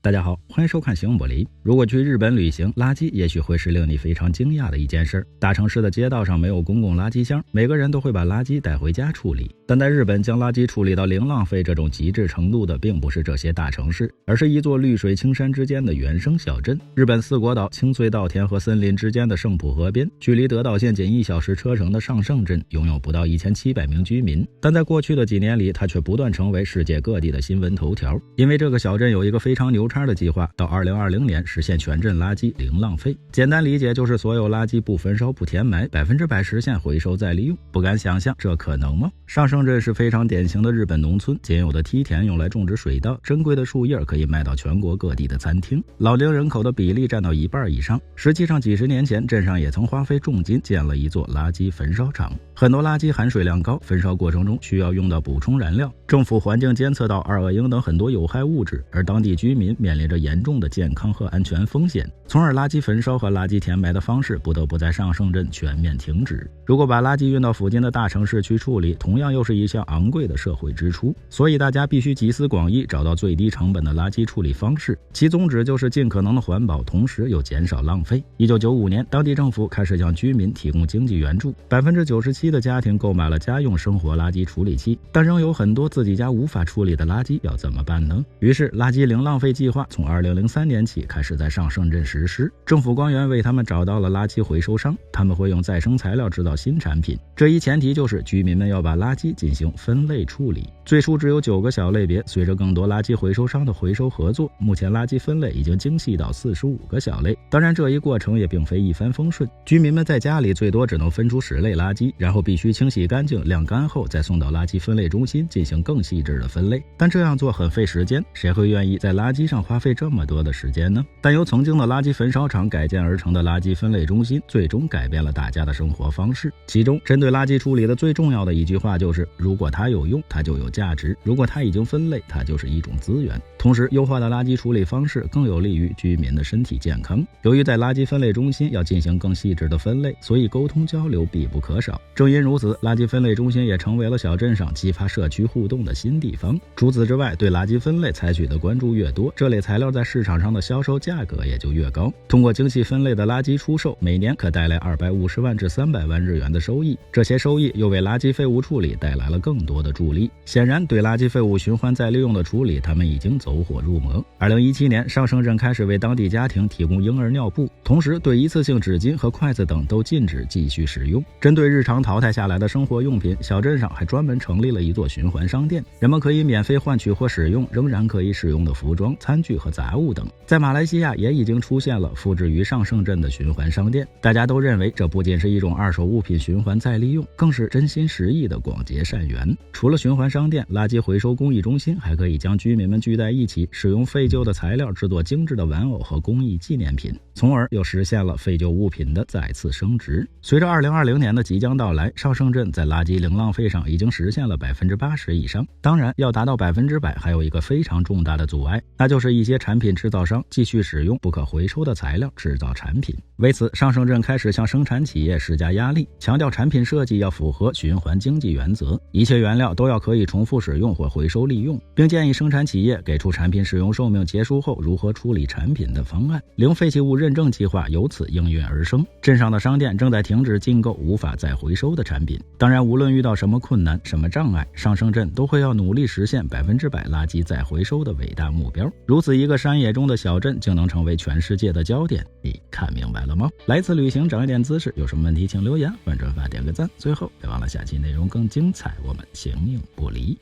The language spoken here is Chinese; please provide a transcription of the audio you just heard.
大家好，欢迎收看行不离。如果去日本旅行，垃圾也许会是令你非常惊讶的一件事。大城市的街道上没有公共垃圾箱，每个人都会把垃圾带回家处理。但在日本，将垃圾处理到零浪费这种极致程度的，并不是这些大城市，而是一座绿水青山之间的原生小镇。日本四国岛青翠稻田和森林之间的圣浦河边，距离德岛县仅1小时车程的上胜镇，拥有不到1700名居民。但在过去的几年里，它却不断成为世界各地的新闻头条，因为这个小镇有一个非常牛叉的计划，到2020年实现全镇垃圾零浪费。简单理解就是所有垃圾不焚烧不填埋，100%实现回收再利用。不敢想象这可能吗？上胜镇是非常典型的日本农村，仅有的梯田用来种植水稻，珍贵的树叶可以卖到全国各地的餐厅，老龄人口的比例占到1半以上。实际上几十年前，镇上也曾花费重金建了一座垃圾焚烧厂，很多垃圾含水量高，焚烧过程中需要用到补充燃料，政府环境监测到二恶英等很多有害物质，而当地居民面临着严重的健康和安全风险，从而垃圾焚烧和垃圾填埋的方式不得不在上胜镇全面停止。如果把垃圾运到附近的大城市去处理，同样又是一项昂贵的社会支出，所以大家必须集思广益，找到最低成本的垃圾处理方式，其宗旨就是尽可能的环保，同时又减少浪费。1995年，当地政府开始向居民提供经济援助，97%的家庭购买了家用生活垃圾处理器，但仍有很多自己家无法处理的垃圾，要怎么办呢？于是垃圾零浪费计划从2003年起开始在上胜镇实施，政府官员为他们找到了垃圾回收商，他们会用再生材料制造新产品，这一前提就是居民们要把垃圾进行分类处理。最初只有9个小类别，随着更多垃圾回收商的回收合作，目前垃圾分类已经精细到45个小类。当然这一过程也并非一帆风顺，居民们在家里最多只能分出10类垃圾，然后必须清洗干净晾干后再送到垃圾分类中心进行更细致的分类，但这样做很费时间，谁会愿意在垃圾上花费这么多的时间呢？但由曾经的垃圾焚烧厂改建而成的垃圾分类中心最终改变了大家的生活方式。其中针对垃圾处理的最重要的一句话就是，如果它有用，它就有价值；如果它已经分类，它就是一种资源。同时优化的垃圾处理方式更有利于居民的身体健康。由于在垃圾分类中心要进行更细致的分类，所以沟通交流必不可少。正因如此，垃圾分类中心也成为了小镇上激发社区互动的新地方。除此之外，对垃圾分类采取的关注越多，这类材料在市场上的销售价格也就越高。通过精细分类的垃圾出售，每年可带来250万至300万日元的收益，这些收益又为垃圾废物处理带来了更多的助力。显然，对垃圾废物循环再利用的处理，他们已经走火入魔。2017年，上胜镇开始为当地家庭提供婴儿尿布，同时对一次性纸巾和筷子等都禁止继续使用。针对日常淘汰下来的生活用品，小镇上还专门成立了一座循环商店，人们可以免费换取或使用仍然可以使用的服装、餐具和杂物等。在马来西亚也已经出现了复制于上胜镇的循环商店，大家都认为这不仅是一种二手物品循环再利用，更是真心实意的广结善缘。除了循环商店，垃圾回收公益中心还可以将居民们聚在一起，使用废旧的材料制作精致的玩偶和工艺纪念品，从而又实现了废旧物品的再次升值。随着2020年的即将到来，上胜镇在垃圾零浪费上已经实现了80%以上。当然，要达到100%还有一个非常重大的阻碍，那就是一些产品制造商继续使用不可回收的材料制造产品。为此，上胜镇开始向生产企业施加压力，强调产品设计要符合循环经济原则，一切原料都要可以重复使用或回收利用，并建议生产企业给出产品使用寿命结束后如何处理产品的方案。零废弃物认证计划由此应运而生，镇上的商店正在停止进购无法再回收的产品。当然，无论遇到什么困难、什么障碍，上胜镇都会要努力实现100%垃圾再回收的伟大目标。如此一个山野中的小镇竟能成为全世界的焦点，你看明白了吗？来次旅行长一点姿势，有什么问题请留言，欢迎转发点个赞。最后别忘了下期内容更精彩，我们形影不离。